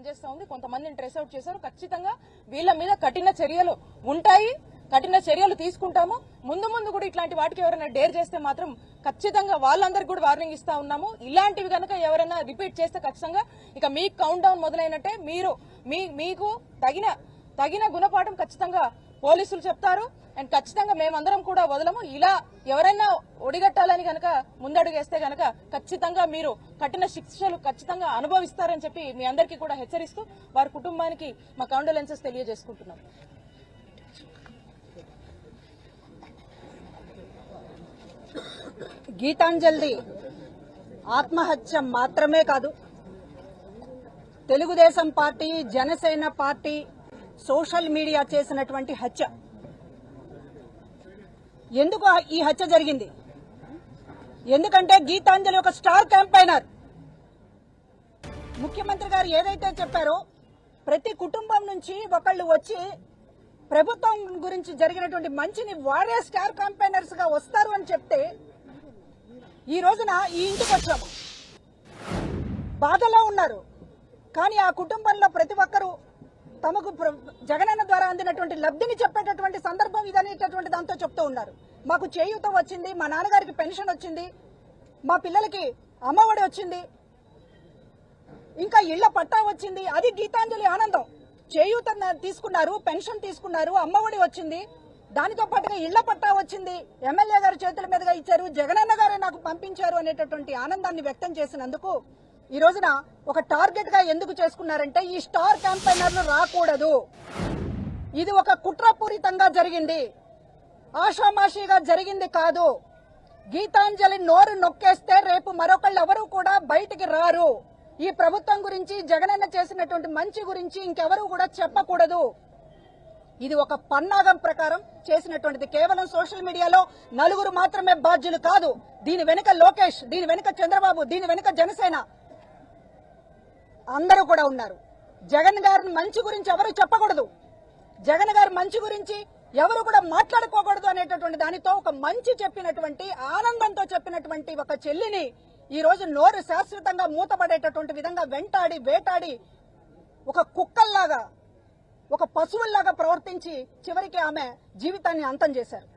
పనిచేస్తా ఉంది. కొంతమందిని ట్రేస్ అవుట్ చేశారు. ఖచ్చితంగా వీళ్ళ మీద కఠిన చర్యలు ఉంటాయి, కఠిన చర్యలు తీసుకుంటాము. ముందు ముందు కూడా ఇట్లాంటి వాటికి ఎవరైనా డేర్ చేస్తే మాత్రం ఖచ్చితంగా వాళ్ళందరికీ కూడా వార్నింగ్ ఇస్తా ఉన్నాము. ఇలాంటివి కనుక ఎవరైనా రిపీట్ చేస్తే ఖచ్చితంగా ఇక మీకు కౌంట్ డౌన్ మొదలైనట్టే. మీకు తగిన గుణపాఠం ఖచ్చితంగా పోలీసులు చెప్తారు. అండ్ ఖచ్చితంగా మేమందరం కూడా వదలము. ఇలా ఎవరైనా ఒడిగట్టాలని గనక ముందడుగేస్తే గనక ఖచ్చితంగా మీరు కఠిన శిక్షలు ఖచ్చితంగా అనుభవిస్తారని చెప్పి మీ అందరికీ కూడా హెచ్చరిస్తూ వారి కుటుంబానికి మా కాండోలెన్సెస్ తెలియజేసుకుంటున్నాం. గీతాంజలి ఆత్మహత్య మాత్రమే కాదు, Telugu Desam party, Janasena party social media చేసినటువంటి హత్య. ఎందుకు ఈ హత్య జరిగింది? ఎందుకంటే గీతాంజలి ఒక స్టార్ క్యాంపైనర్. ముఖ్యమంత్రి గారు ఏదైతే చెప్పారో ప్రతి కుటుంబం నుంచి ఒకళ్ళు వచ్చి ప్రభుత్వం గురించి జరిగినటువంటి మంచిని వారే స్టార్ క్యాంపైనర్స్ గా వస్తారు అని చెప్తే ఈ రోజున ఈ ఇంటికి వచ్చాము. బాధలో ఉన్నారు, కానీ ఆ కుటుంబంలో ప్రతి ఒక్కరూ తమకు జగనన్న ద్వారా అందినటువంటి లబ్ధిని చెప్పేటటువంటి సందర్భం ఇదనేటటువంటి దాంతో చెప్తూ ఉన్నారు. మాకు చేయూత వచ్చింది, మా నాన్నగారికి పెన్షన్ వచ్చింది, మా పిల్లలకి అమ్మఒడి వచ్చింది, ఇంకా ఇళ్ల పట్టా వచ్చింది. అది గీతాంజలి ఆనందం. చేయూత తీసుకున్నారు, పెన్షన్ తీసుకున్నారు, అమ్మఒడి వచ్చింది, దానితో పాటుగా ఇళ్ల పట్టా వచ్చింది, ఎమ్మెల్యే గారి చేతుల మీదుగా ఇచ్చారు, జగనన్న గారే నాకు పంపించారు అనేటటువంటి ఆనందాన్ని వ్యక్తం చేసినందుకు ఈ రోజున ఒక టార్గెట్ గా ఎందుకు చేసుకున్నారంటే ఈ స్టార్ క్యాంపెయినర్లు రాకూడదు. ఇది ఒక కుట్రపూరితంగా జరిగింది, ఆషామాషిగా జరిగింది కాదు. గీతాంజలి నోరు నొక్కేస్తే రేపు మరొకళ్ళు ఎవరు కూడా బయటికి రారు. ఈ ప్రభుత్వం గురించి, జగనన్న చేసినటువంటి మంచి గురించి ఇంకెవరూ కూడా చెప్పకూడదు. ఇది ఒక పన్నాగం ప్రకారం చేసినటువంటిది. కేవలం సోషల్ మీడియాలో నలుగురు మాత్రమే బాధ్యులు కాదు. దీని వెనుక లోకేష్, దీని వెనుక చంద్రబాబు, దీని వెనుక జనసేన అందరూ కూడా ఉన్నారు. జగన్ గారి మంచి గురించి ఎవరు చెప్పకూడదు, జగన్ గారి మంచి గురించి ఎవరు కూడా మాట్లాడుకోకూడదు అనేటటువంటి దానితో ఒక మంచి చెప్పినటువంటి, ఆనందంతో చెప్పినటువంటి ఒక చెల్లిని ఈ రోజు నోరు శాశ్వతంగా మూతపడేటటువంటి విధంగా వెంటాడి వేటాడి ఒక కుక్కల్లాగా, ఒక పశువుల్లాగా ప్రవర్తించి చివరికి ఆమె జీవితాన్ని అంతం చేశారు.